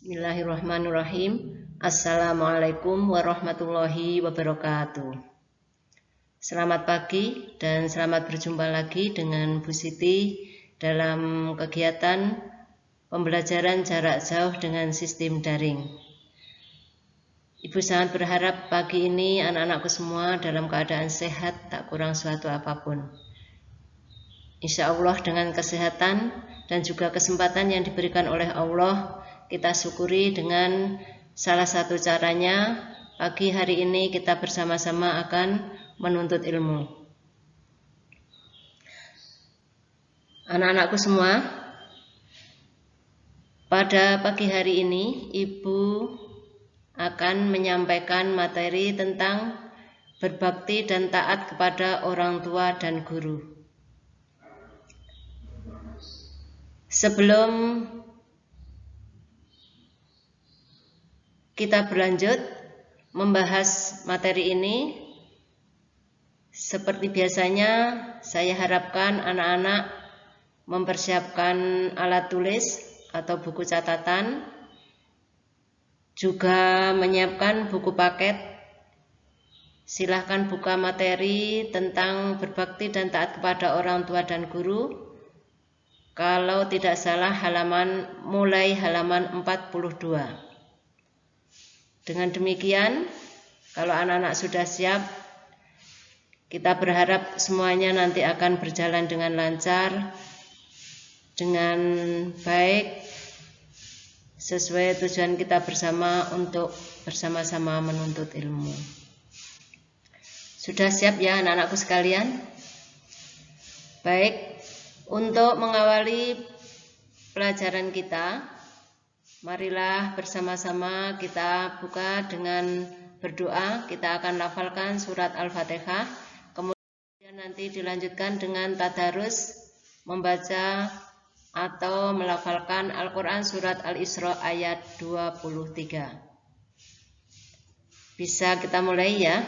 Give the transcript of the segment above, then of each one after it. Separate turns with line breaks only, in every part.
Bismillahirrahmanirrahim. Assalamualaikum warahmatullahi wabarakatuh. Selamat pagi dan selamat berjumpa lagi dengan Bu Siti dalam kegiatan pembelajaran jarak jauh dengan sistem daring. Ibu sangat berharap pagi ini anak-anakku semua dalam keadaan sehat, tak kurang suatu apapun. Insya Allah dengan kesehatan dan juga kesempatan yang diberikan oleh Allah, kita syukuri dengan salah satu caranya pagi hari ini kita bersama-sama akan menuntut ilmu. Anak-anakku semua, pada pagi hari ini Ibu akan menyampaikan materi tentang berbakti dan taat kepada orang tua dan guru. Sebelum kita berlanjut membahas materi ini, seperti biasanya saya harapkan anak-anak mempersiapkan alat tulis atau buku catatan, juga menyiapkan buku paket. Silahkan buka materi tentang berbakti dan taat kepada orang tua dan guru. Kalau tidak salah mulai halaman 42. Dengan demikian, kalau anak-anak sudah siap, kita berharap semuanya nanti akan berjalan dengan lancar, dengan baik, sesuai tujuan kita bersama untuk bersama-sama menuntut ilmu. Sudah siap ya anak-anakku sekalian? Baik. Untuk mengawali pelajaran kita, marilah bersama-sama kita buka dengan berdoa. Kita akan lafalkan surat Al-Fatihah, kemudian nanti dilanjutkan dengan tadarus membaca atau melafalkan Al-Quran surat Al-Isra ayat 23. Bisa kita mulai ya?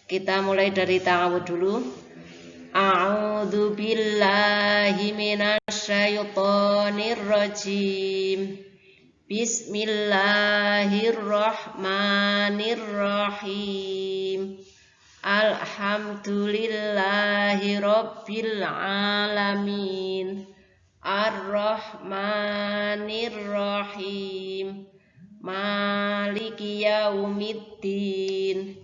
Kita mulai dari ta'awud dulu. A'udzu billahi minasyaitonir rajim. Bismillahirrahmanirrahim. Alhamdulillahi rabbil alamin. Ar-Rahmanir-Rahim. Maliki yaumiddin.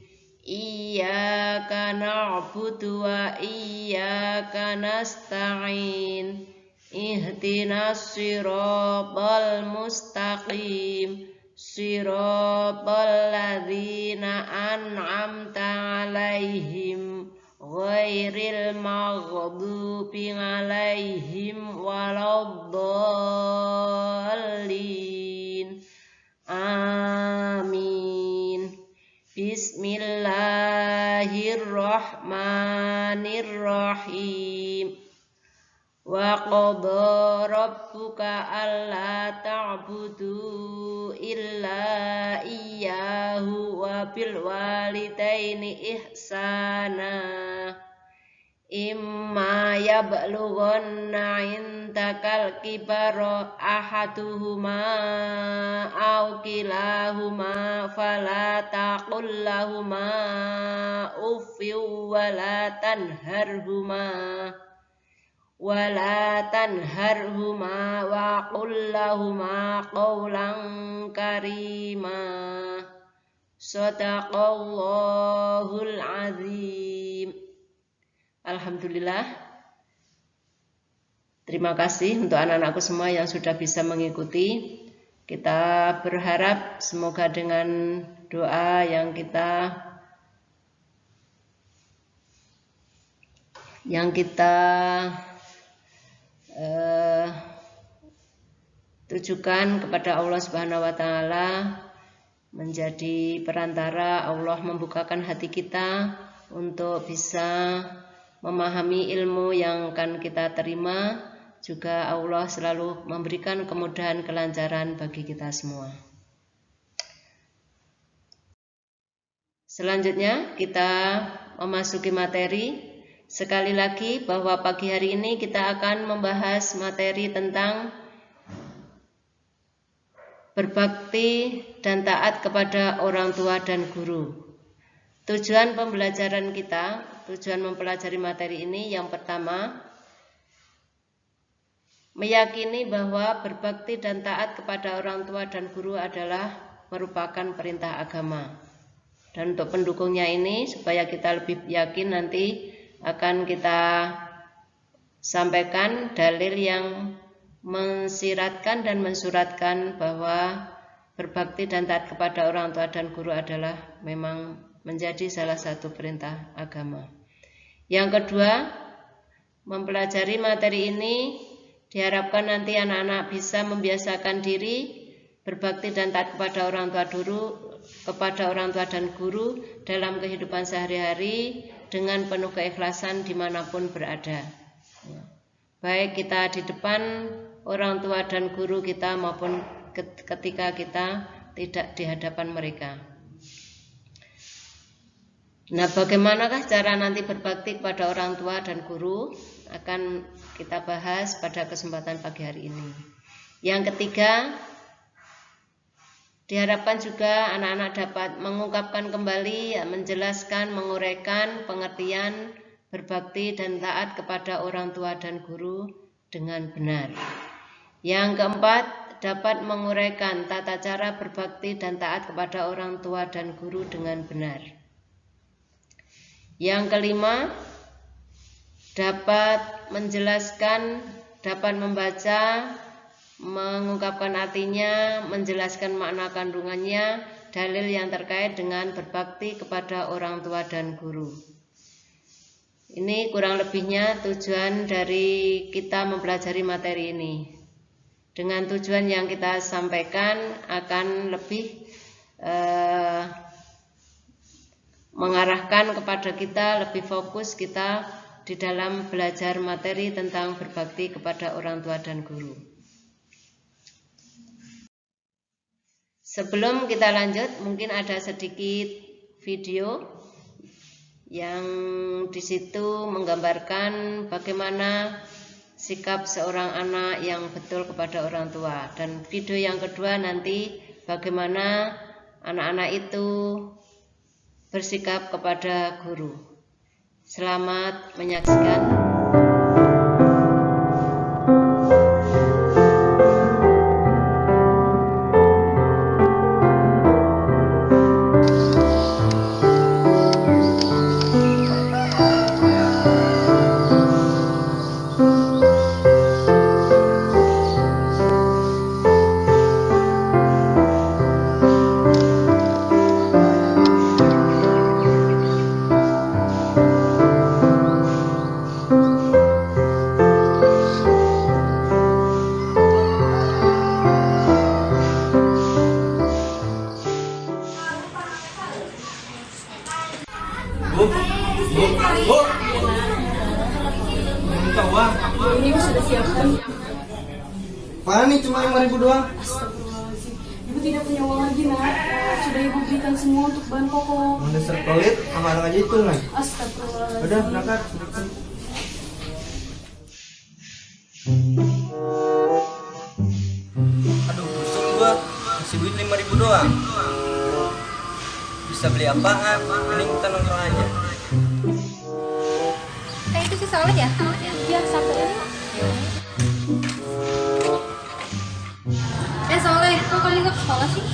Iyyaka na'budu wa iyyaka nasta'in. Ihdinas siratal mustaqim. Siratal ladzina an'amta 'alaihim ghairil maghdubi 'alaihim waladdallin. Amin. Bismillahirrahmanirrahim. Wa qadha rabbuka alla ta'budu illa iyyahu wa bil walidaini ihsana. Imma yablughanna 'indakal kibara ahaduhuma aw kilahuma fala taqul lahumā uffin wa la tanharhuma wa qul lahumā qawlan karīmā. Shadaqallahul 'azim. Alhamdulillah. Terima kasih untuk anak-anakku semua yang sudah bisa mengikuti. Kita berharap semoga dengan doa yang kita tujukan kepada Allah Subhanahu wa taala, menjadi perantara Allah membukakan hati kita untuk bisa memahami ilmu yang akan kita terima. Juga Allah selalu memberikan kemudahan kelancaran bagi kita semua. Selanjutnya kita memasuki materi. Sekali lagi bahwa pagi hari ini kita akan membahas materi tentang berbakti dan taat kepada orang tua dan guru. Tujuan pembelajaran kita, tujuan mempelajari materi ini yang pertama, meyakini bahwa berbakti dan taat kepada orang tua dan guru adalah merupakan perintah agama. Dan untuk pendukungnya ini, supaya kita lebih yakin, nanti akan kita sampaikan dalil yang mensiratkan dan mensuratkan bahwa berbakti dan taat kepada orang tua dan guru adalah memang menjadi salah satu perintah agama. Yang kedua, mempelajari materi ini diharapkan nanti anak-anak bisa membiasakan diri berbakti dan taat kepada orang tua dan guru dalam kehidupan sehari-hari dengan penuh keikhlasan dimanapun berada. Baik kita di depan orang tua dan guru kita maupun ketika kita tidak di hadapan mereka. Nah, bagaimanakah cara nanti berbakti kepada orang tua dan guru akan kita bahas pada kesempatan pagi hari ini. Yang ketiga, diharapkan juga anak-anak dapat mengungkapkan kembali, menjelaskan, menguraikan pengertian berbakti dan taat kepada orang tua dan guru dengan benar. Yang keempat, dapat menguraikan tata cara berbakti dan taat kepada orang tua dan guru dengan benar. Yang kelima, dapat menjelaskan, dapat membaca, mengungkapkan artinya, menjelaskan makna kandungannya, dalil yang terkait dengan berbakti kepada orang tua dan guru. Ini kurang lebihnya tujuan dari kita mempelajari materi ini. Dengan tujuan yang kita sampaikan akan lebih mengarahkan kepada kita, lebih fokus kita di dalam belajar materi tentang berbakti kepada orang tua dan guru. Sebelum kita lanjut, mungkin ada sedikit video yang di situ menggambarkan bagaimana sikap seorang anak yang betul kepada orang tua. Dan video yang kedua nanti bagaimana anak-anak itu bersikap kepada guru. Selamat menyaksikan.
Ini sudah siapkan.
Mana nih cuma 5.000 doang?
Astagfirullahaladzim. Ibu tidak punya uang lagi nak. Sudah ibu belikan semua untuk bahan pokok.
Dasar pelit, sama anak aja itu nih.
Astagfirullahaladzim.
Udah berangkat.
Aduh, busuk gua. Masih duit 5.000 doang. Bisa beli apaan? Mending kita nongkrong aja.
Itu si Soleh ya? Iya, satu ini. Soleh, kok kamu nggak ke sekolah sih?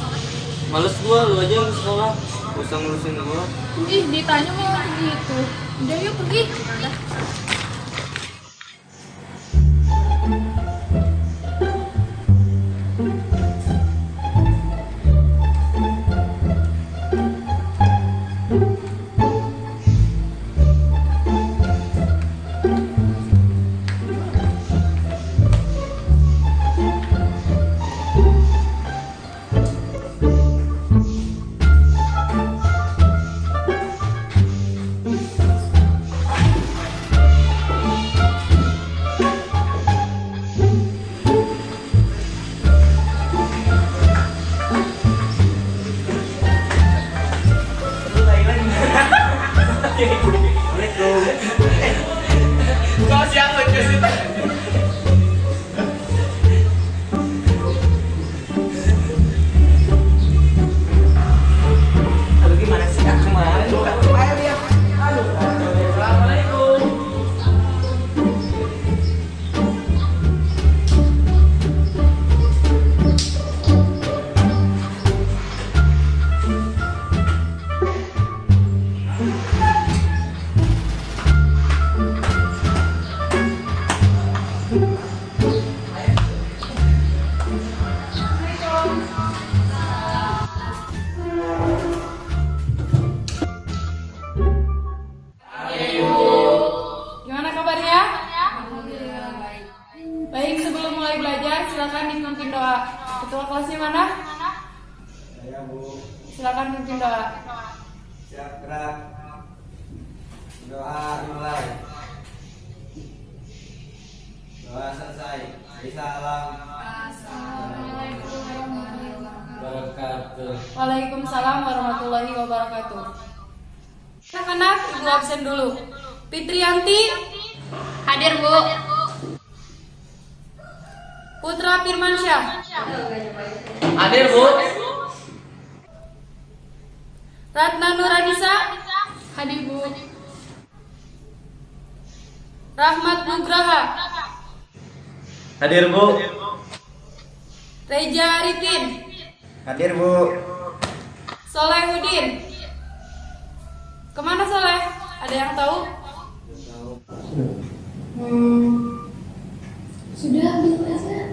Males gua, lu aja yang ke sekolah. Gak usah ngurusin gua.
Ih, ditanya malah begitu. Udah yuk pergi.
kasih mana?
Ya Bu.
Silakan pimpin doa.
Siap gerak. Doa dimulai. Doa selesai. Salam.
Assalamualaikum warahmatullahi
Wabarakatuh.
Waalaikumsalam warahmatullahi wabarakatuh. Anak-anak, ibu absen dulu. Fitriyanti
Hadir, Bu.
Putra Firmansyah,
Hadir, Bu.
Ratna Nuranisa,
Hadir, Bu.
Rahmat Nugraha,
Hadir, Bu.
Reja Arifin,
Hadir Bu.
Solehudin. Kemana Soleh? Ada yang tahu?
Sudah belum ya?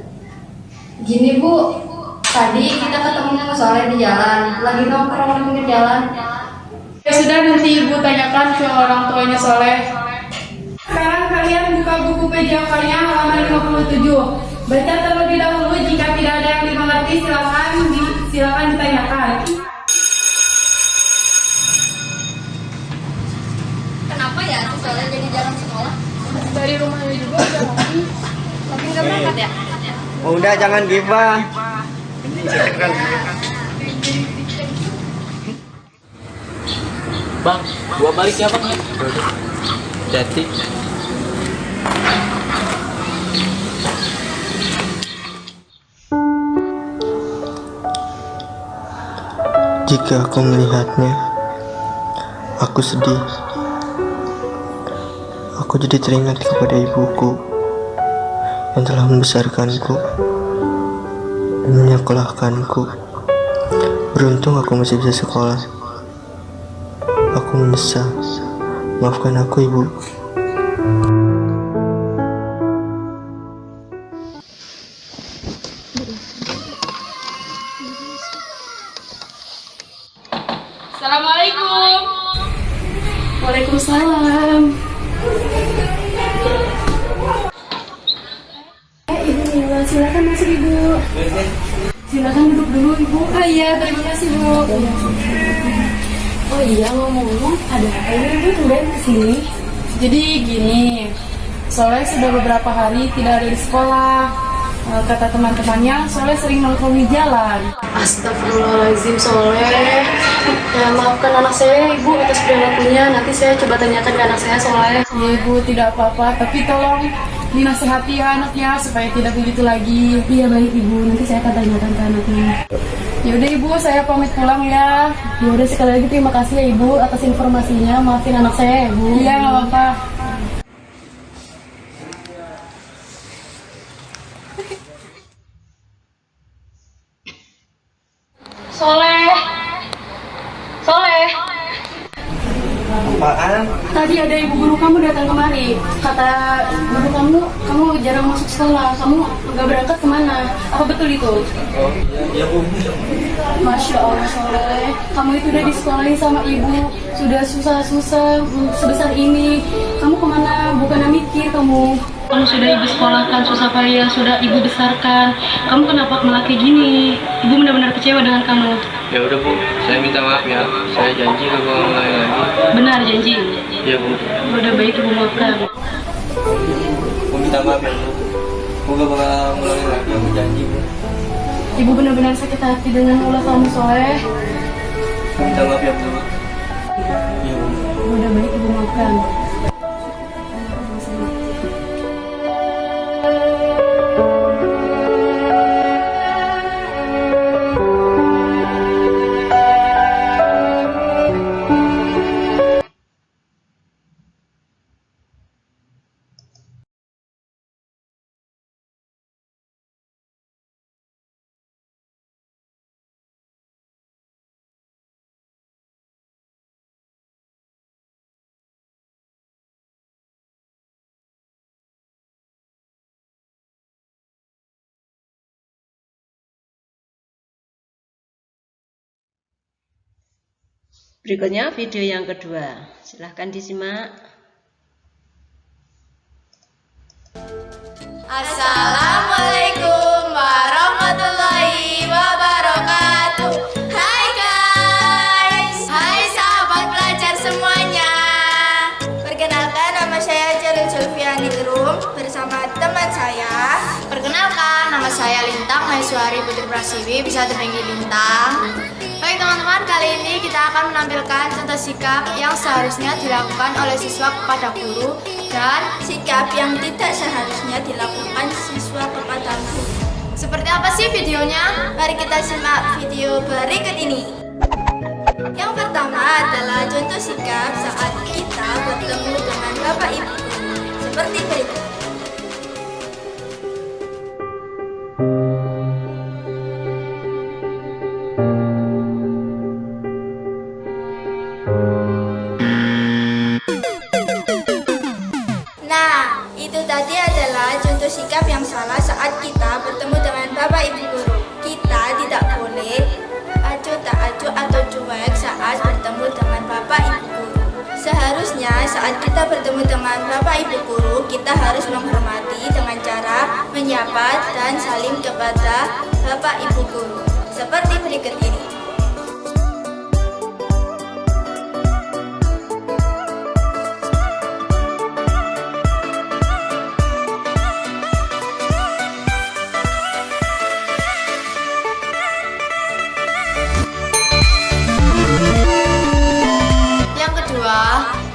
Gini, Bu. Tadi kita ketemu Soleh di jalan. Lagi nongkrong di pinggir jalan.
Ya sudah, nanti ibu tanyakan ke orang tuanya Soleh. Sekarang kalian buka buku PJOK-nya halaman 57. Baca terlebih dahulu, jika tidak ada yang dimengerti silakan ditanyakan.
Kenapa ya si Soleh jadi jalan sekolah?
Dari rumahnya juga udah rapi.
Tapi nggak berangkat ya?
Udah jangan gibah.
Bang, gua balik ya, Bang. Jadi.
Jika aku melihatnya, aku sedih. Aku jadi teringat kepada ibuku yang telah membesarkanku dan menyekolahkanku. Beruntung aku masih bisa sekolah. Aku menyesal. Maafkan aku, Ibu.
Assalamualaikum. Waalaikumsalam. Ibu Mila, silakan masuk Ibu. Silakan duduk dulu Ibu. Oh iya, terima kasih Bu. Oh iya, ngomong-ngomong, ada apa ini Ibu tumben kesini? Jadi gini, Soleh sudah beberapa hari tidak ada di sekolah. Kata teman-temannya, Soleh sering nongkrong di jalan.
Astagfirullahaladzim, Soleh. Ya, maafkan anak saya, Ibu, atas perilakunya. Nanti saya coba tanyakan ke anak saya, Soleh.
Ya Ibu, tidak apa-apa, tapi tolong dinasehati ya anaknya supaya tidak begitu lagi. Iya baik Ibu, nanti saya akan tanyakan ke anaknya. Ya udah Ibu, saya pamit pulang ya.
Ya udah, sekali lagi terima kasih ya, Ibu, atas informasinya. Maafin anak saya ya, Bu.
Iya, nggak apa-apa.
Soleh. Soleh.
Apaan?
Tadi ada ibu guru kamu datang kemari. Kata guru kamu jarang masuk sekolah. Kamu nggak berangkat kemana? Apa betul itu?
Oh iya Bu.
Masya Allah, Soleh. Kamu itu udah disekolahin sama ibu. Sudah susah-susah sebesar ini. Kamu kemana? Bukan mikir kamu. Kamu sudah ibu sekolahkan, susah payah, sudah ibu besarkan. Kamu kenapa malah kayak gini? Ibu benar-benar kecewa dengan kamu.
Ya udah, Bu. Saya minta maaf ya. Saya janji gak bakal ngulangi lagi.
Benar janji.
Iya, Bu.
Udah baik ibu maafkan.
Aku minta maaf ya, Bu. Aku gak bakal ngulangi lagi. Aku janji, Bu.
Ibu benar-benar sakit hati dengan ulah kamu, Soleh.
Minta maaf ya, Bu. Iya, Bu.
Udah baik ibu maafkan.
Berikutnya video yang kedua, silahkan disimak.
Assalamualaikum warahmatullahi wabarakatuh. saya Lintang Maiswari Putri Prasiwi, bisa terpanggil Lintang. Baik teman-teman, kali ini kita akan menampilkan contoh sikap yang seharusnya dilakukan oleh siswa kepada guru dan sikap yang tidak seharusnya dilakukan siswa kepada guru. Seperti apa sih videonya? Mari kita simak video berikut ini. Yang pertama adalah contoh sikap saat kita bertemu dengan Bapak Ibu guru. Seperti berikut. Nah, itu tadi adalah contoh sikap yang salah saat kita bertemu dengan Bapak Ibu guru. Kita tidak boleh acuh tak acuh atau cuek saat bertemu dengan Bapak Ibu guru. Seharusnya saat kita bertemu dengan Bapak Ibu guru, kita harus menghormati dengan cara menyapa dan saling kepada Bapak Ibu guru. Seperti berikut ini.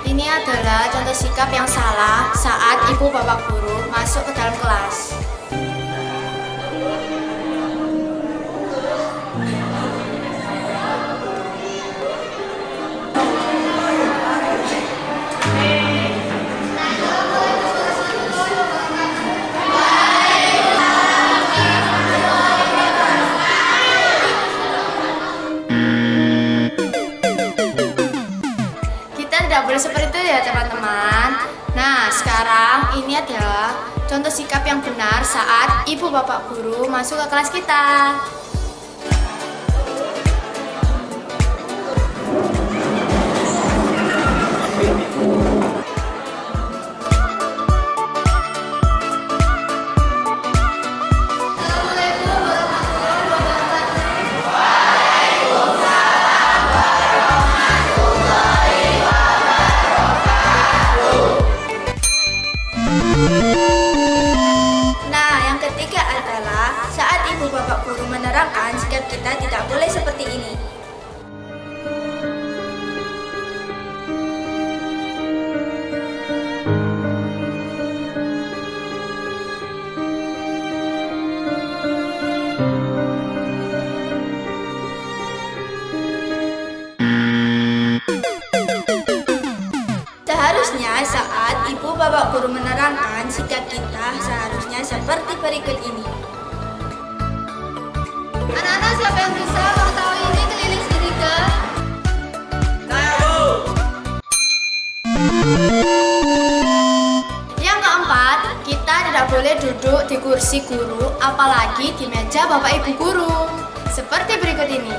Ini adalah contoh sikap yang salah saat ibu bapak guru masuk ke dalam kelas. Seperti itu ya teman-teman. Nah, sekarang ini adalah contoh sikap yang benar saat ibu bapak guru masuk ke kelas kita. Nah, yang ketiga adalah saat ibu bapak guru menerangkan sikap kita tidak boleh seperti ini. Seharusnya saat ibu bapak guru menerangkan sikap kita seharusnya seperti berikut ini. Anak-anak, siapa yang bisa mengetahui ini keliling sini ke? Saya, Bu. Yang keempat, kita tidak boleh duduk di kursi guru, apalagi di meja bapak ibu guru. Seperti berikut ini.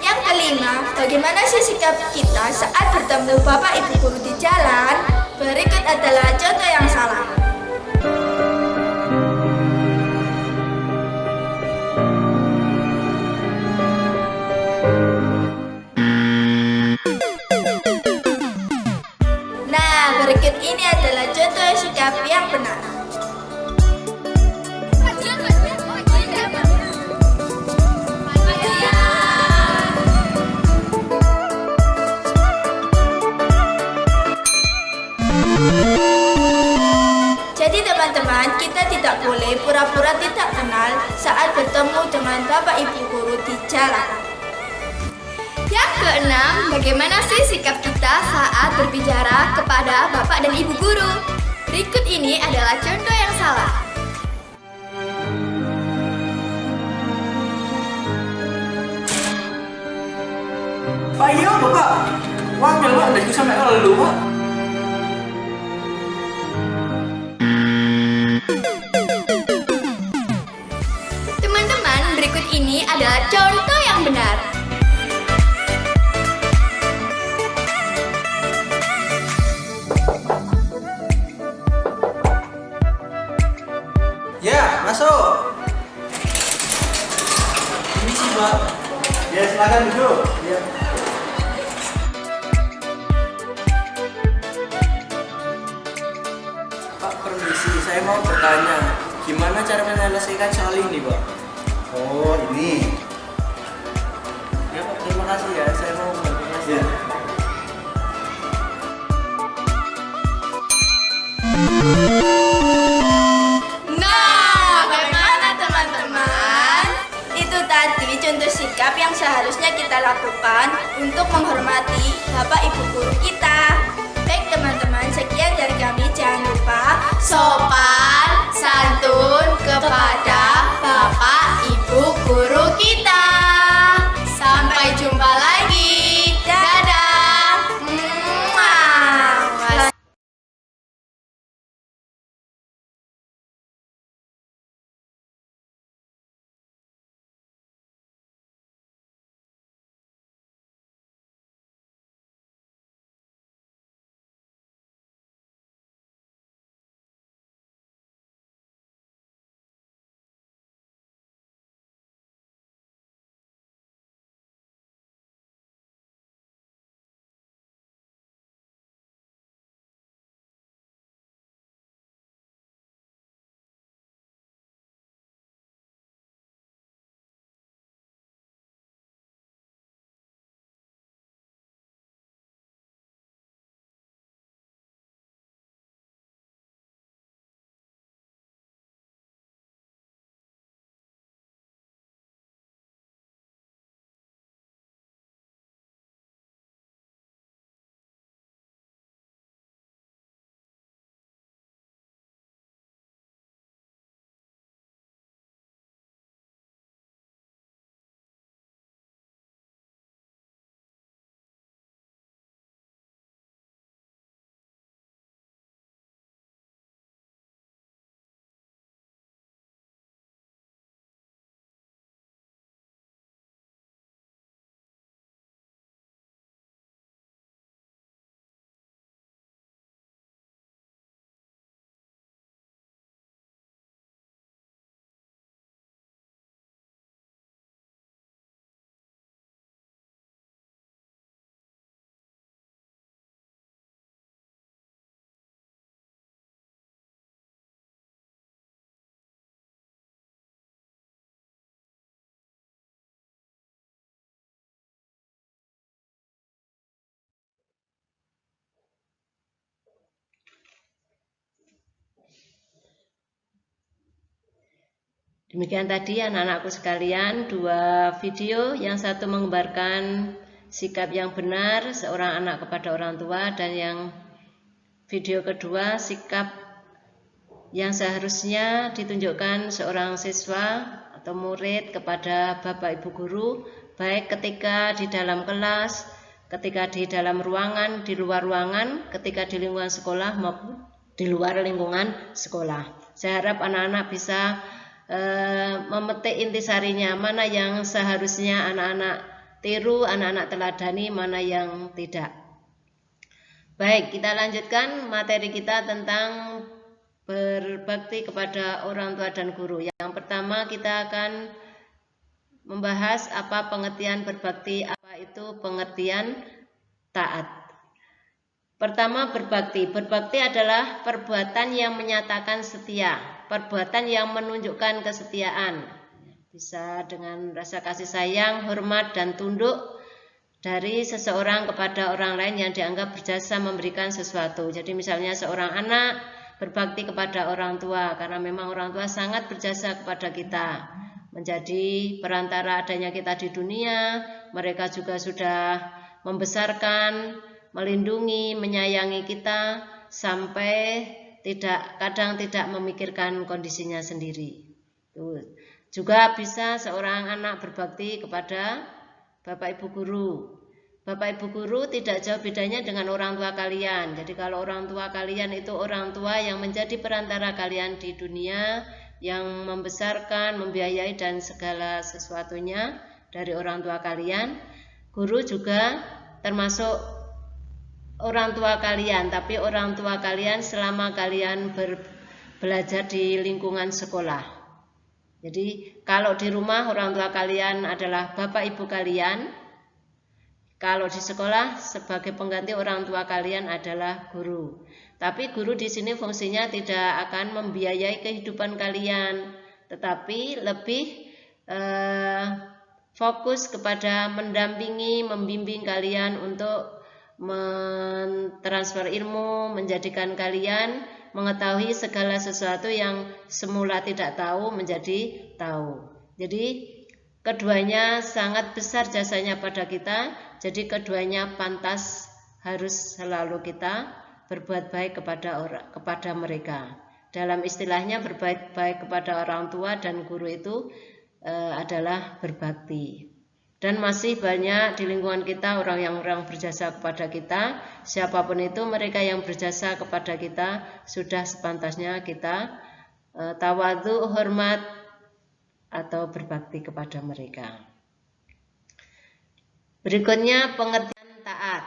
Yang kelima, bagaimana sih sikap kita saat bertemu bapak ibu guru di jalan? Berikut adalah contoh yang salah. Nah, berikut ini adalah contoh sikap yang benar. Jadi teman-teman, kita tidak boleh pura-pura tidak kenal saat bertemu dengan bapak ibu guru di jalan. Yang keenam, bagaimana sih sikap kita saat berbicara kepada bapak dan ibu guru? Berikut ini adalah contoh yang salah.
Pak, iya Bapak. Wakil Pak, dari sampai lalu Pak.
Teman-teman, berikut ini adalah contoh yang yang benar.
Ya, masuk.
Ini sih, Pak.
Ya, silakan duduk. Ya.
Pak, permisi, saya mau bertanya, gimana cara menyelesaikan soal ini, Pak?
Oh, ini.
Ya, Pak, terima kasih ya. Saya mau bantu Mas.
Ya.
Nah, bagaimana teman-teman? Itu tadi contoh sikap yang seharusnya kita lakukan untuk menghormati Bapak Ibu guru kita. Baik teman-teman, sekian dari kami. Jangan lupa sopan, santun kepada Bapak Ibu guru kita. Sampai jumpa lagi. Dadah. Muah.
Demikian tadi anak-anakku sekalian, dua video, yang satu menggambarkan sikap yang benar seorang anak kepada orang tua, dan yang video kedua sikap yang seharusnya ditunjukkan seorang siswa atau murid kepada Bapak Ibu guru, baik ketika di dalam kelas, ketika di dalam ruangan, di luar ruangan, ketika di lingkungan sekolah maupun di luar lingkungan sekolah. Saya harap anak-anak bisa memetik intisarinya, mana yang seharusnya anak-anak tiru, anak-anak teladani, mana yang tidak. Baik, kita lanjutkan materi kita tentang berbakti kepada orang tua dan guru. Yang pertama kita akan membahas apa pengertian berbakti, apa itu pengertian taat. Pertama, berbakti. Berbakti adalah perbuatan yang menyatakan setia, perbuatan yang menunjukkan kesetiaan. Bisa dengan rasa kasih sayang, hormat, dan tunduk dari seseorang kepada orang lain yang dianggap berjasa memberikan sesuatu. Jadi misalnya seorang anak berbakti kepada orang tua karena memang orang tua sangat berjasa kepada kita, menjadi perantara adanya kita di dunia. Mereka juga sudah membesarkan, melindungi, menyayangi kita sampai kadang tidak memikirkan kondisinya sendiri. Juga bisa seorang anak berbakti kepada Bapak Ibu guru. Bapak Ibu guru tidak jauh bedanya dengan orang tua kalian. Jadi kalau orang tua kalian itu orang tua yang menjadi perantara kalian di dunia, yang membesarkan, membiayai dan segala sesuatunya, dari orang tua kalian. Guru juga termasuk orang tua kalian, tapi orang tua kalian selama kalian belajar di lingkungan sekolah. Jadi kalau di rumah orang tua kalian adalah bapak ibu kalian, kalau di sekolah sebagai pengganti orang tua kalian adalah guru. Tapi guru di sini fungsinya tidak akan membiayai kehidupan kalian, tetapi lebih fokus kepada mendampingi, membimbing kalian untuk mentransfer ilmu, menjadikan kalian mengetahui segala sesuatu yang semula tidak tahu menjadi tahu. Jadi keduanya sangat besar jasanya pada kita. Jadi keduanya pantas harus selalu kita berbuat baik kepada mereka. Dalam istilahnya berbuat baik kepada orang tua dan guru itu adalah berbakti. Dan masih banyak di lingkungan kita orang yang berjasa kepada kita. Siapapun itu, mereka yang berjasa kepada kita sudah sepantasnya kita tawadhu, hormat atau berbakti kepada mereka. Berikutnya pengertian taat.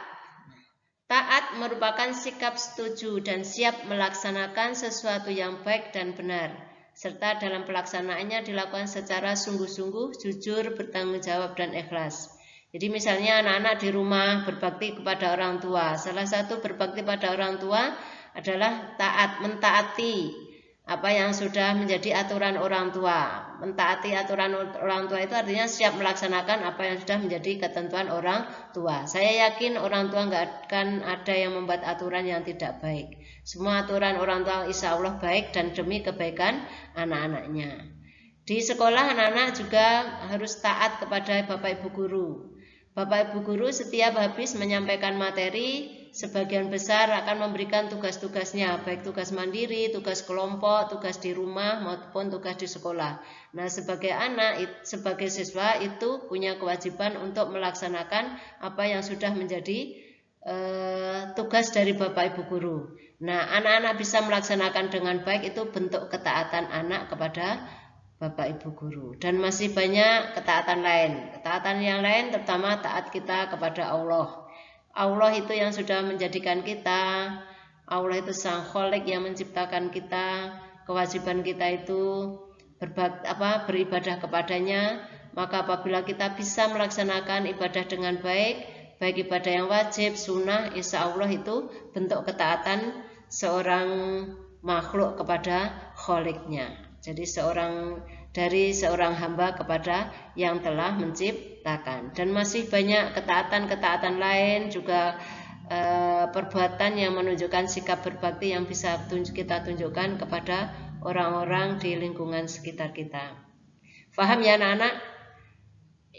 Taat merupakan sikap setuju dan siap melaksanakan sesuatu yang baik dan benar, serta dalam pelaksanaannya dilakukan secara sungguh-sungguh, jujur, bertanggung jawab, dan ikhlas. Jadi misalnya anak-anak di rumah berbakti kepada orang tua. Salah satu berbakti pada orang tua adalah taat, mentaati apa yang sudah menjadi aturan orang tua. Mentaati aturan orang tua itu artinya siap melaksanakan apa yang sudah menjadi ketentuan orang tua. Saya yakin orang tua nggak akan ada yang membuat aturan yang tidak baik. Semua aturan orang tua insya Allah baik dan demi kebaikan anak-anaknya. Di sekolah anak-anak juga harus taat kepada Bapak Ibu Guru. Bapak Ibu Guru setiap habis menyampaikan materi, sebagian besar akan memberikan tugas-tugasnya, baik tugas mandiri, tugas kelompok, tugas di rumah maupun tugas di sekolah. Nah, sebagai anak, sebagai siswa itu punya kewajiban untuk melaksanakan apa yang sudah menjadi tugas dari Bapak Ibu Guru. Nah, anak-anak bisa melaksanakan dengan baik itu bentuk ketaatan anak kepada Bapak Ibu Guru. Dan masih banyak ketaatan lain. Ketaatan yang lain terutama taat kita kepada Allah. Allah itu yang sudah menjadikan kita. Allah itu Sang Kholik yang menciptakan kita. Kewajiban kita itu beribadah kepadanya. Maka apabila kita bisa melaksanakan ibadah dengan baik, baik ibadah yang wajib, sunnah, insya Allah itu bentuk ketaatan seorang makhluk kepada Kholiknya. Jadi dari seorang hamba kepada yang telah menciptakan. Dan masih banyak ketaatan-ketaatan lain juga perbuatan yang menunjukkan sikap berbakti yang bisa kita tunjukkan kepada orang-orang di lingkungan sekitar kita. Faham ya anak-anak?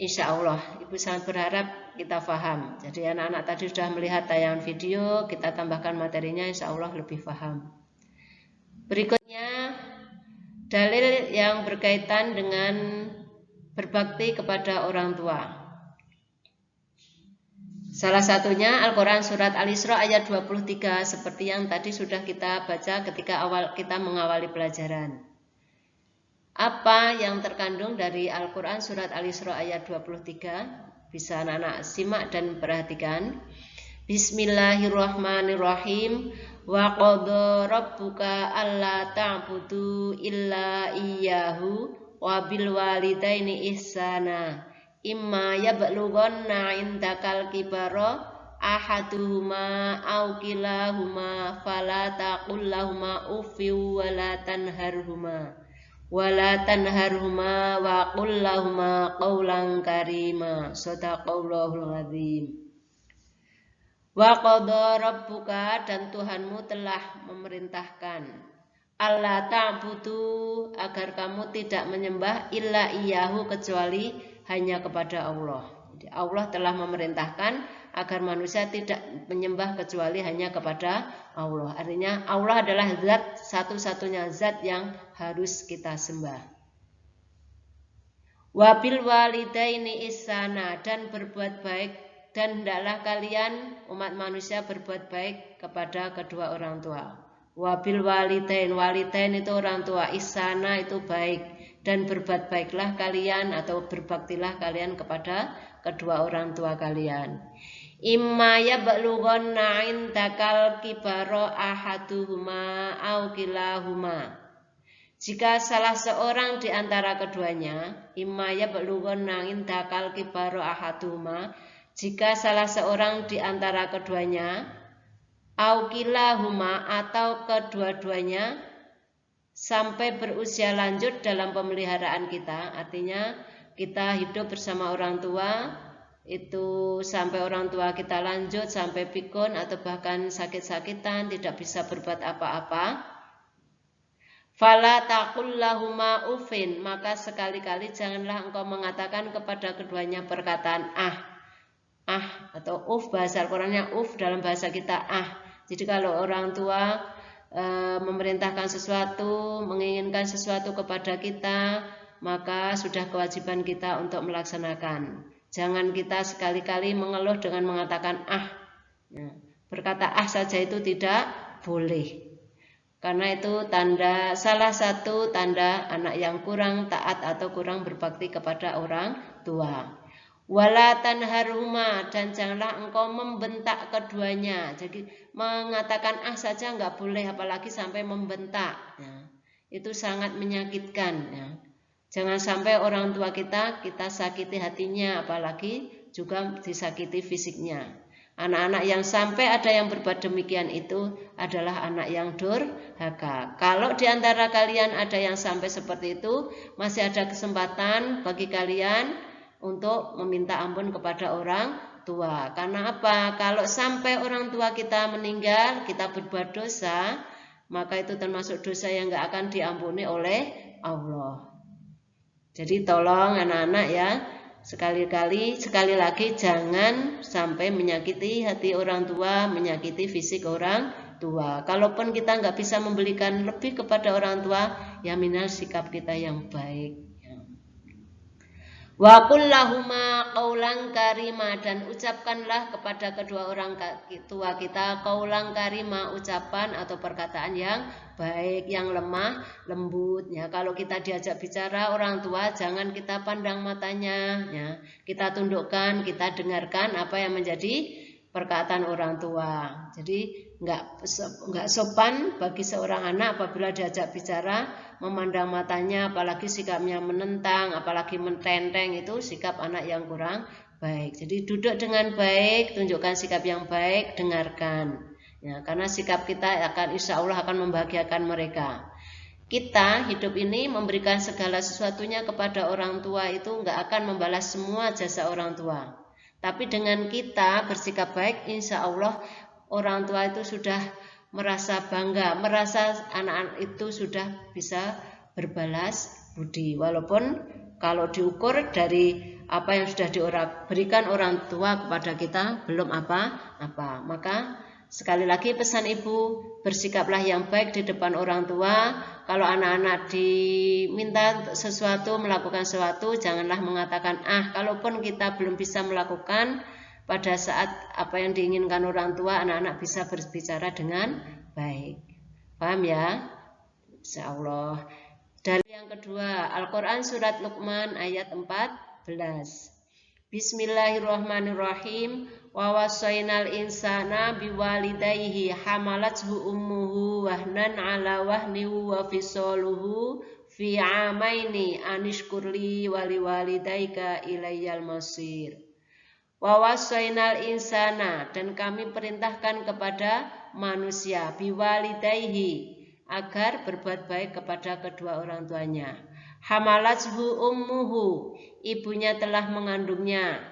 Insya Allah, Ibu sangat berharap kita faham. Jadi anak-anak tadi sudah melihat tayangan video, kita tambahkan materinya, insya Allah lebih faham. Berikutnya, dalil yang berkaitan dengan berbakti kepada orang tua. Salah satunya Al-Quran Surat Al-Isra ayat 23, seperti yang tadi sudah kita baca ketika kita mengawali pelajaran. Apa yang terkandung dari Al-Quran Surat Al-Isra ayat 23? Bisa anak-anak simak dan perhatikan. Bismillahirrahmanirrahim. Wa qadha rabbuka alla ta'budu illa iyyahu wa bil walidaini ihsana imma yablughanna indakal kibara ahaduhuma aw kilahuma fala taqul lahumā uffin wa la tanharhuma wa qul lahumā qawlan karīmā. Shadaqallahul azim. Wa qadha rabbuka, dan Tuhanmu telah memerintahkan, alla ta'budu, agar kamu tidak menyembah illa iyyahu, kecuali hanya kepada Allah. Jadi Allah telah memerintahkan agar manusia tidak menyembah kecuali hanya kepada Allah. Artinya Allah adalah zat, satu-satunya zat yang harus kita sembah. Wa bil walidaini ihsana, dan berbuat baik, dan hendaklah kalian umat manusia berbuat baik kepada kedua orang tua. Wabil walidain, walidain itu orang tua, ihsana itu baik. Dan berbuat baiklah kalian atau berbaktilah kalian kepada kedua orang tua kalian. Imma yablughanna 'indakal kibara ahaduhuma aw kilahuma. Jika salah seorang di antara keduanya, imma yablughanna 'indakal kibara ahaduhuma, jika salah seorang di antara keduanya, aw kilahuma atau kedua-duanya sampai berusia lanjut dalam pemeliharaan kita, artinya kita hidup bersama orang tua itu sampai orang tua kita lanjut sampai pikun atau bahkan sakit-sakitan, tidak bisa berbuat apa-apa. Fala taqul lahuma ufin, maka sekali-kali janganlah engkau mengatakan kepada keduanya perkataan atau uf, bahasa Al-Qur'annya uf, dalam bahasa kita Jadi kalau orang tua memerintahkan sesuatu, menginginkan sesuatu kepada kita, maka sudah kewajiban kita untuk melaksanakan. Jangan kita sekali-kali mengeluh dengan mengatakan berkata saja itu tidak boleh. Karena itu salah satu tanda anak yang kurang taat atau kurang berbakti kepada orang tua. Wala tanharhuma, dan janganlah engkau membentak keduanya. Jadi mengatakan saja enggak boleh, apalagi sampai membentak. Itu sangat menyakitkan. Jangan sampai orang tua kita sakiti hatinya, apalagi juga disakiti fisiknya. Anak-anak yang sampai ada yang berbuat demikian itu adalah anak yang durhaka. Kalau di antara kalian ada yang sampai seperti itu, masih ada kesempatan bagi kalian untuk meminta ampun kepada orang tua. Karena apa? Kalau sampai orang tua kita meninggal, kita berbuat dosa, maka itu termasuk dosa yang gak akan diampuni oleh Allah. Jadi tolong anak-anak ya, sekali lagi jangan sampai menyakiti hati orang tua, menyakiti fisik orang tua. Kalaupun kita nggak bisa memberikan lebih kepada orang tua, ya minimal sikap kita yang baik. Wa qul lahuma qaulan karima, dan ucapkanlah kepada kedua orang tua kita qaulan karima, ucapan atau perkataan yang baik, yang lemah lembut. Ya, kalau kita diajak bicara orang tua, jangan kita pandang matanya, ya. Kita tundukkan, kita dengarkan apa yang menjadi perkataan orang tua. Jadi nggak sopan bagi seorang anak apabila diajak bicara memandang matanya, apalagi sikapnya menentang, apalagi mententeng, itu sikap anak yang kurang baik. Jadi duduk dengan baik, tunjukkan sikap yang baik, dengarkan. Ya, karena sikap kita insya Allah akan membahagiakan mereka. Kita hidup ini memberikan segala sesuatunya kepada orang tua, itu nggak akan membalas semua jasa orang tua. Tapi dengan kita bersikap baik, insya Allah orang tua itu sudah merasa bangga, merasa anak-anak itu sudah bisa berbalas budi. Walaupun kalau diukur dari apa yang sudah diberikan orang tua kepada kita belum apa-apa. Maka sekali lagi pesan ibu, bersikaplah yang baik di depan orang tua. Kalau anak-anak diminta sesuatu, melakukan sesuatu, janganlah mengatakan kalaupun kita belum bisa melakukan pada saat apa yang diinginkan orang tua, anak-anak bisa berbicara dengan baik. Paham ya? Insya Allah. Dan yang kedua, Al-Quran Surat Luqman ayat 14. Bismillahirrahmanirrahim. Wa wasainal insana biwalidayhi hamalathu ummuhu wahnan ala wahni wa fisaluhu fi amaini anishkurli waliwalidayka ilayyal masir. Wa wasainal insana, dan kami perintahkan kepada manusia biwalidayhi, agar berbuat baik kepada kedua orang tuanya. Hamalathu ummuhu, ibunya telah mengandungnya.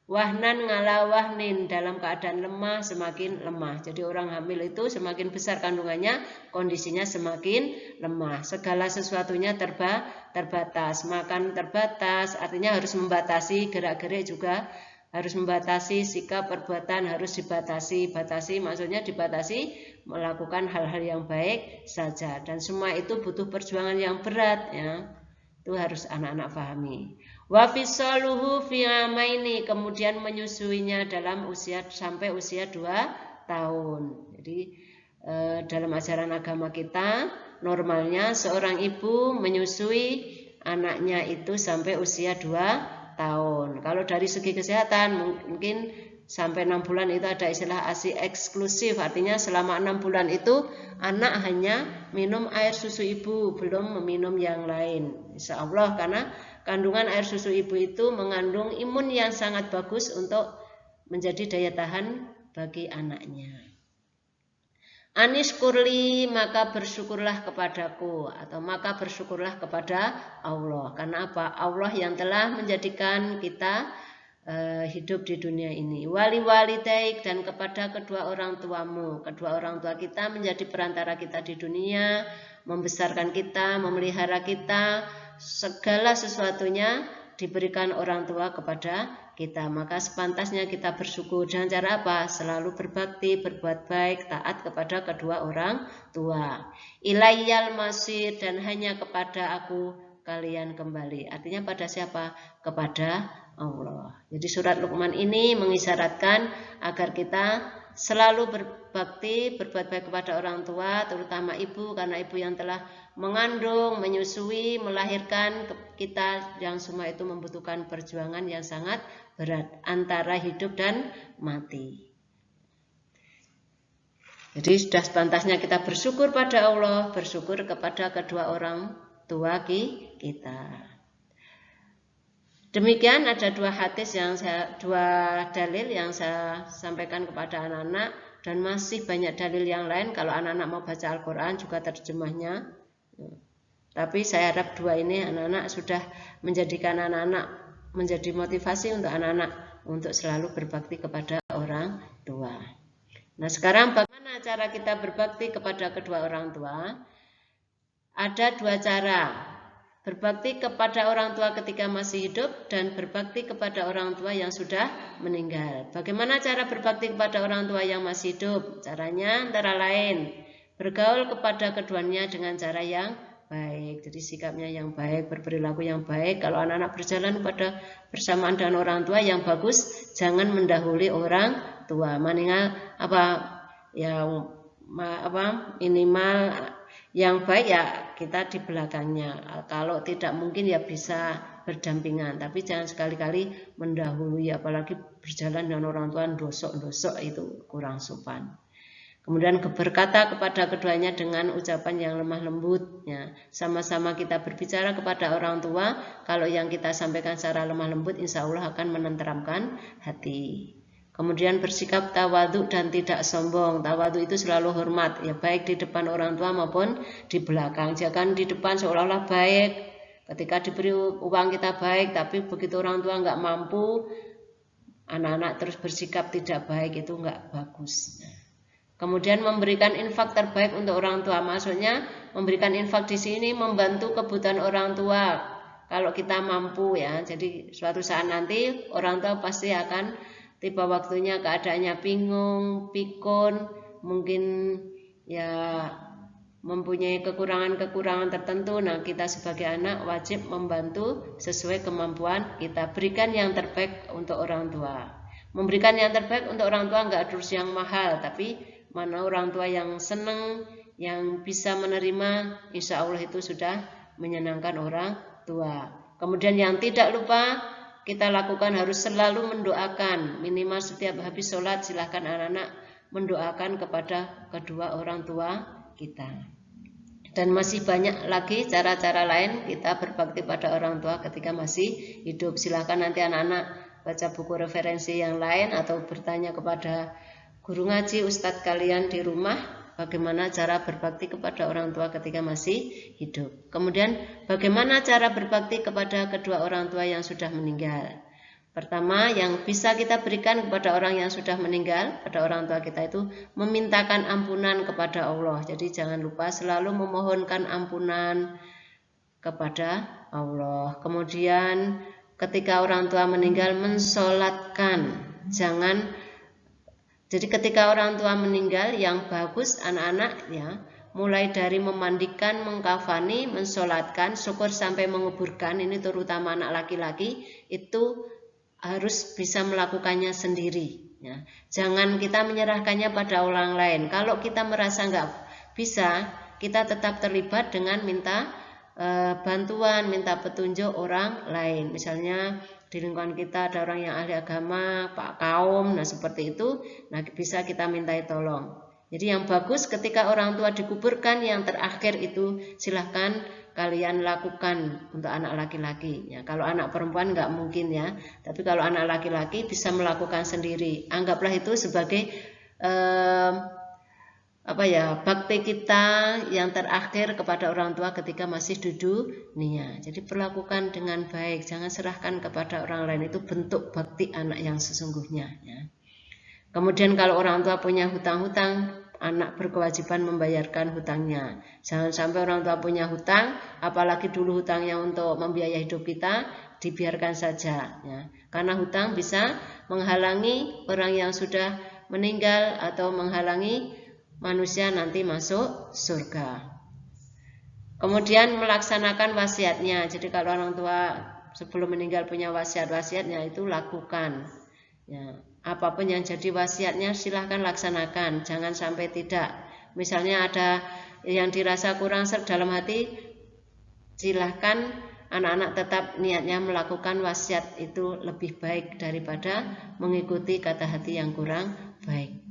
Wahnan ngala wahnin, dalam keadaan lemah semakin lemah. Jadi orang hamil itu semakin besar kandungannya, kondisinya semakin lemah. Segala sesuatunya terbatas. Makan terbatas, artinya harus membatasi, gerak-gerik juga harus membatasi, sikap perbuatan harus dibatasi. Batasi maksudnya dibatasi melakukan hal-hal yang baik saja. Dan semua itu butuh perjuangan yang berat, ya. Itu harus anak-anak pahami. Wa fisaluhu fi amaini, kemudian menyusuinya dalam sampai usia 2 tahun. Jadi dalam ajaran agama kita normalnya seorang ibu menyusui anaknya itu sampai usia 2 tahun. Kalau dari segi kesehatan mungkin sampai 6 bulan itu ada istilah ASI eksklusif, artinya selama 6 bulan itu anak hanya minum air susu ibu, belum meminum yang lain. Insya Allah, karena kandungan air susu ibu itu mengandung imun yang sangat bagus untuk menjadi daya tahan bagi anaknya. Anis kurli, maka bersyukurlah kepadaku, atau maka bersyukurlah kepada Allah. Karena apa? Allah yang telah menjadikan kita hidup di dunia ini. Wali walidaik, dan kepada kedua orang tuamu. Kedua orang tua kita menjadi perantara kita di dunia, membesarkan kita, memelihara kita, segala sesuatunya diberikan orang tua kepada kita. Maka sepantasnya kita bersyukur. Dengan cara apa? Selalu berbakti, berbuat baik, taat kepada kedua orang tua. Ilayyal masir, dan hanya kepada aku kalian kembali. Artinya pada siapa? Kepada Allah. Jadi surat Luqman ini mengisyaratkan agar kita selalu berbakti, berbuat baik kepada orang tua, terutama ibu, karena ibu yang telah mengandung, menyusui, melahirkan kita, yang semua itu membutuhkan perjuangan yang sangat berat antara hidup dan mati. Jadi sudah sepantasnya kita bersyukur pada Allah, bersyukur kepada kedua orang tua kita. Demikian ada dua dalil yang saya sampaikan kepada anak-anak, dan masih banyak dalil yang lain. Kalau anak-anak mau baca Al-Quran juga terjemahnya. Tapi saya harap dua ini anak-anak sudah menjadikan anak-anak menjadi motivasi untuk anak-anak untuk selalu berbakti kepada orang tua. Nah, sekarang bagaimana cara kita berbakti kepada kedua orang tua? Ada dua cara. Berbakti kepada orang tua ketika masih hidup dan berbakti kepada orang tua yang sudah meninggal. Bagaimana cara berbakti kepada orang tua yang masih hidup? Caranya antara lain bergaul kepada keduanya dengan cara yang baik. Jadi sikapnya yang baik, berperilaku yang baik. Kalau anak-anak berjalan pada bersamaan dengan orang tua yang bagus, jangan mendahului orang tua. Minimal minimal yang baik ya kita di belakangnya. Kalau tidak mungkin ya bisa berdampingan, tapi jangan sekali-kali mendahului, apalagi berjalan dengan orang tua dosok-dosok, itu kurang sopan. Kemudian berkata kepada keduanya dengan ucapan yang lemah lembut. Ya, sama-sama kita berbicara kepada orang tua, kalau yang kita sampaikan secara lemah lembut insya Allah akan menenteramkan hati. Kemudian bersikap tawadhu dan tidak sombong. Tawadhu itu selalu hormat, ya baik di depan orang tua maupun di belakang. Jangan di depan seolah-olah baik. Ketika diberi uang kita baik, tapi begitu orang tua nggak mampu, anak-anak terus bersikap tidak baik, itu nggak bagus. Kemudian memberikan infak terbaik untuk orang tua. Maksudnya memberikan infak di sini membantu kebutuhan orang tua. Kalau kita mampu ya, jadi suatu saat nanti orang tua pasti akan tiba waktunya keadaannya bingung, pikun, mungkin ya mempunyai kekurangan-kekurangan tertentu. Nah, kita sebagai anak wajib membantu sesuai kemampuan kita. Berikan yang terbaik untuk orang tua. Memberikan yang terbaik untuk orang tua enggak harus yang mahal, tapi mana orang tua yang senang, yang bisa menerima, insya Allah itu sudah menyenangkan orang tua. Kemudian yang tidak lupa kita lakukan harus selalu mendoakan. Minimal setiap habis sholat silahkan anak-anak mendoakan kepada kedua orang tua kita. Dan masih banyak lagi cara-cara lain kita berbakti pada orang tua ketika masih hidup. Silahkan nanti anak-anak baca buku referensi yang lain atau bertanya kepada guru ngaji, ustadz kalian di rumah, bagaimana cara berbakti kepada orang tua ketika masih hidup. Kemudian bagaimana cara berbakti kepada kedua orang tua yang sudah meninggal. Pertama, yang bisa kita berikan kepada orang yang sudah meninggal, pada orang tua kita itu memintakan ampunan kepada Allah. Jadi jangan lupa selalu memohonkan ampunan kepada Allah. Kemudian ketika orang tua meninggal mensolatkan. Jadi ketika orang tua meninggal yang bagus anak-anak ya, mulai dari memandikan, mengkafani, mensolatkan, syukur sampai menguburkan, ini terutama anak laki-laki itu harus bisa melakukannya sendiri ya. Jangan kita menyerahkannya pada orang lain. Kalau kita merasa nggak bisa, kita tetap terlibat dengan minta bantuan, minta petunjuk orang lain. Misalnya di lingkungan kita ada orang yang ahli agama, Pak Kaum, nah seperti itu, nah bisa kita mintai tolong. Jadi yang bagus ketika orang tua dikuburkan yang terakhir itu silahkan kalian lakukan untuk anak laki-laki. Ya, kalau anak perempuan nggak mungkin ya, tapi kalau anak laki-laki bisa melakukan sendiri. Anggaplah itu sebagai bakti kita yang terakhir kepada orang tua ketika masih dunia. Jadi perlakukan dengan baik, jangan serahkan kepada orang lain, itu bentuk bakti anak yang sesungguhnya ya. Kemudian kalau orang tua punya hutang-hutang, anak berkewajiban membayarkan hutangnya. Jangan sampai orang tua punya hutang, apalagi dulu hutangnya untuk membiayai hidup kita, dibiarkan saja ya. Karena hutang bisa menghalangi orang yang sudah meninggal atau menghalangi manusia nanti masuk surga. Kemudian melaksanakan wasiatnya. Jadi kalau orang tua sebelum meninggal punya wasiatnya itu lakukan. Ya, apapun yang jadi wasiatnya silahkan laksanakan. Jangan sampai tidak. Misalnya ada yang dirasa kurang serg dalam hati, silahkan anak-anak tetap niatnya melakukan wasiat itu lebih baik daripada mengikuti kata hati yang kurang baik.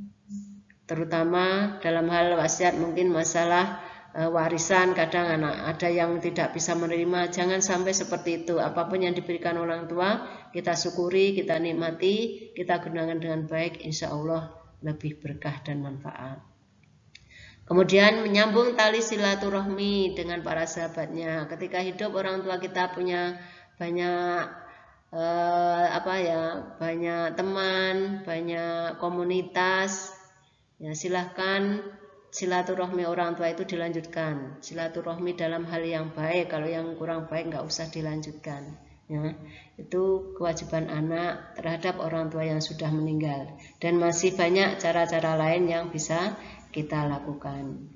Terutama dalam hal wasiat mungkin masalah warisan, kadang anak ada yang tidak bisa menerima. Jangan sampai seperti itu. Apapun yang diberikan orang tua kita syukuri, kita nikmati, kita gunakan dengan baik, insya Allah lebih berkah dan manfaat. Kemudian menyambung tali silaturahmi dengan para sahabatnya. Ketika hidup orang tua kita punya banyak banyak teman, banyak komunitas. Ya, silahkan silaturahmi orang tua itu dilanjutkan. Silaturahmi dalam hal yang baik, kalau yang kurang baik nggak usah dilanjutkan. Ya, itu kewajiban anak terhadap orang tua yang sudah meninggal. Dan masih banyak cara-cara lain yang bisa kita lakukan.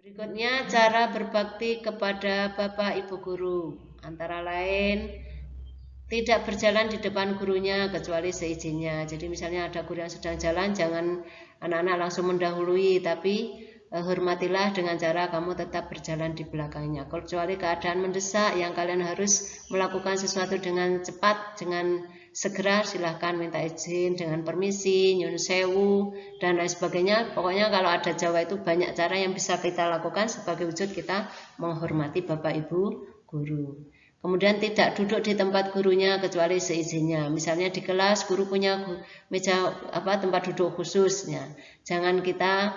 Berikutnya cara berbakti kepada Bapak Ibu Guru. Antara lain tidak berjalan di depan gurunya kecuali seizinnya. Jadi misalnya ada guru yang sedang jalan, jangan anak-anak langsung mendahului, tapi hormatilah dengan cara kamu tetap berjalan di belakangnya. Kecuali keadaan mendesak yang kalian harus melakukan sesuatu dengan cepat, dengan segera, silahkan minta izin dengan permisi, nyun sewu, dan lain sebagainya. Pokoknya kalau ada Jawa itu banyak cara yang bisa kita lakukan sebagai wujud kita menghormati Bapak Ibu Guru. Kemudian tidak duduk di tempat gurunya kecuali seizinnya. Misalnya di kelas guru punya meja tempat duduk khususnya. Jangan kita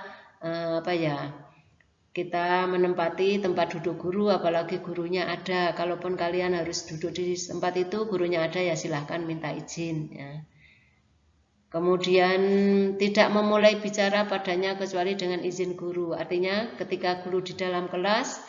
kita menempati tempat duduk guru apalagi gurunya ada. Kalaupun kalian harus duduk di tempat itu gurunya ada, ya silahkan minta izin ya. Kemudian tidak memulai bicara padanya kecuali dengan izin guru. Artinya ketika guru di dalam kelas,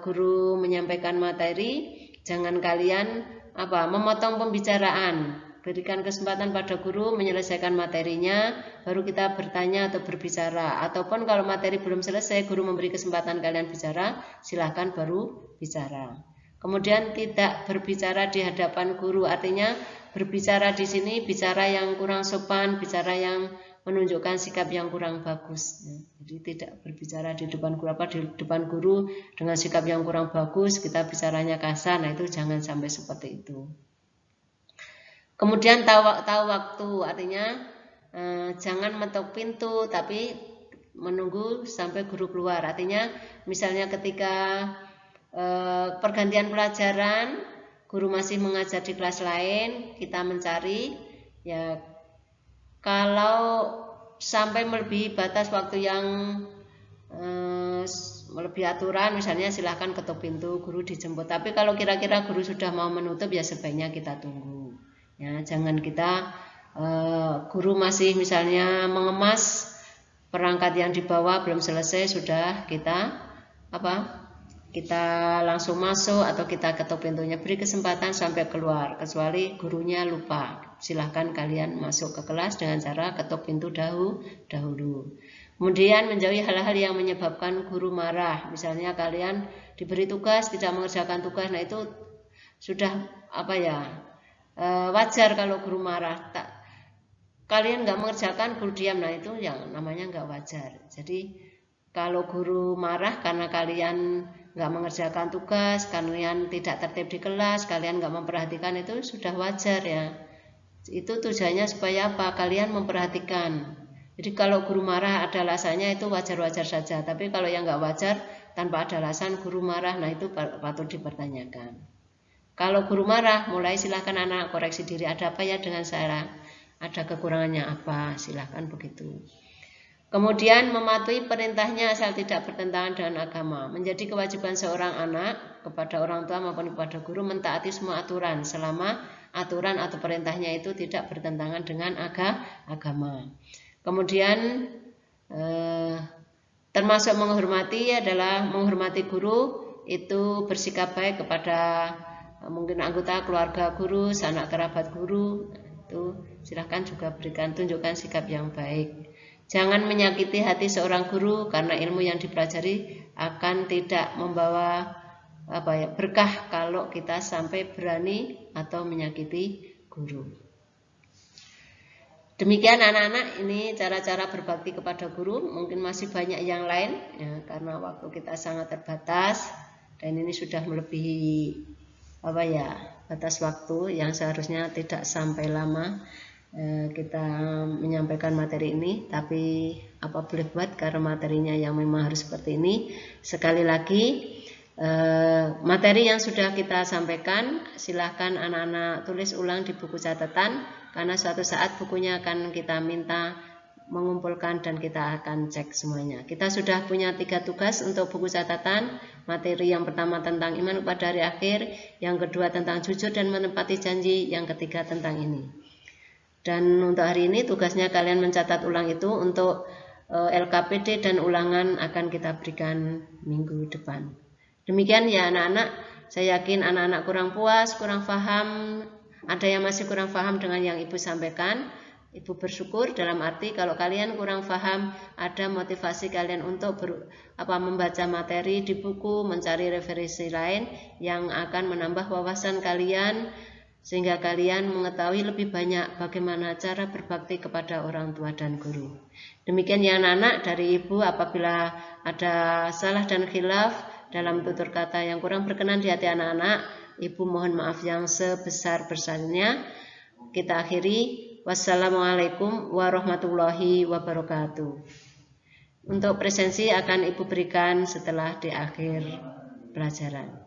guru menyampaikan materi, jangan kalian memotong pembicaraan. Berikan kesempatan pada guru menyelesaikan materinya, baru kita bertanya atau berbicara. Ataupun kalau materi belum selesai, guru memberi kesempatan kalian bicara, silahkan baru bicara. Kemudian tidak berbicara di hadapan guru, artinya berbicara di sini bicara yang kurang sopan, bicara yang menunjukkan sikap yang kurang bagus. Jadi tidak berbicara di depan guru, di depan guru dengan sikap yang kurang bagus, kita bicaranya kasar. Nah itu jangan sampai seperti itu. Kemudian tahu waktu, artinya jangan mentok pintu tapi menunggu sampai guru keluar. Artinya misalnya ketika pergantian pelajaran, guru masih mengajar di kelas lain, kita mencari ya. Kalau sampai melebihi batas waktu yang melebihi aturan, misalnya silahkan ketuk pintu, guru dijemput. Tapi kalau kira-kira guru sudah mau menutup, ya sebaiknya kita tunggu. Ya, jangan kita guru masih misalnya mengemas perangkat yang dibawa belum selesai, sudah kita langsung masuk atau kita ketuk pintunya. Beri kesempatan sampai keluar, kecuali gurunya lupa. Silahkan kalian masuk ke kelas dengan cara ketuk pintu dahulu. Kemudian menjauhi hal-hal yang menyebabkan guru marah. Misalnya kalian diberi tugas tidak mengerjakan tugas, nah itu sudah wajar kalau guru marah. Kalian nggak mengerjakan, guru diam, nah itu yang namanya nggak wajar. Jadi Kalau guru marah karena kalian nggak mengerjakan tugas, kalian tidak tertib di kelas, kalian nggak memperhatikan, itu sudah wajar ya. Itu tujuannya supaya apa? Kalian memperhatikan. Jadi kalau guru marah ada alasannya, itu wajar-wajar saja. Tapi kalau yang nggak wajar tanpa ada alasan guru marah, nah itu patut dipertanyakan. Kalau guru marah, mulai silahkan anak koreksi diri, ada apa ya dengan saya, ada kekurangannya apa, silahkan begitu. Kemudian mematuhi perintahnya asal tidak bertentangan dengan agama. Menjadi kewajiban seorang anak kepada orang tua maupun kepada guru mentaati semua aturan selama aturan atau perintahnya itu tidak bertentangan dengan agama. Kemudian termasuk menghormati adalah menghormati guru, itu bersikap baik kepada mungkin anggota keluarga guru, sanak kerabat guru, itu silahkan juga tunjukkan sikap yang baik. Jangan menyakiti hati seorang guru karena ilmu yang dipelajari akan tidak membawa berkah kalau kita sampai berani atau menyakiti guru. Demikian anak-anak, ini cara-cara berbakti kepada guru. Mungkin masih banyak yang lain ya, karena waktu kita sangat terbatas dan ini sudah melebihi batas waktu yang seharusnya tidak sampai lama kita menyampaikan materi ini, tapi apa boleh buat karena materinya yang memang harus seperti ini. Sekali lagi, materi yang sudah kita sampaikan silahkan anak-anak tulis ulang di buku catatan, karena suatu saat bukunya akan kita minta mengumpulkan dan kita akan cek semuanya. Kita sudah punya 3 tugas untuk buku catatan. Materi yang pertama tentang iman pada hari akhir, yang kedua tentang jujur dan menepati janji, yang ketiga tentang ini. Dan untuk hari ini tugasnya kalian mencatat ulang itu. Untuk LKPD dan ulangan akan kita berikan minggu depan. Demikian ya anak-anak, saya yakin anak-anak kurang puas, kurang paham, ada yang masih kurang paham dengan yang Ibu sampaikan. Ibu bersyukur dalam arti kalau kalian kurang paham, ada motivasi kalian untuk membaca materi di buku, mencari referensi lain yang akan menambah wawasan kalian, sehingga kalian mengetahui lebih banyak bagaimana cara berbakti kepada orang tua dan guru. Demikian ya anak-anak, dari Ibu apabila ada salah dan khilaf dalam tutur kata yang kurang berkenan di hati anak-anak, Ibu mohon maaf yang sebesar-besarnya. Kita akhiri. Wassalamualaikum warahmatullahi wabarakatuh. Untuk presensi akan Ibu berikan setelah di akhir pelajaran.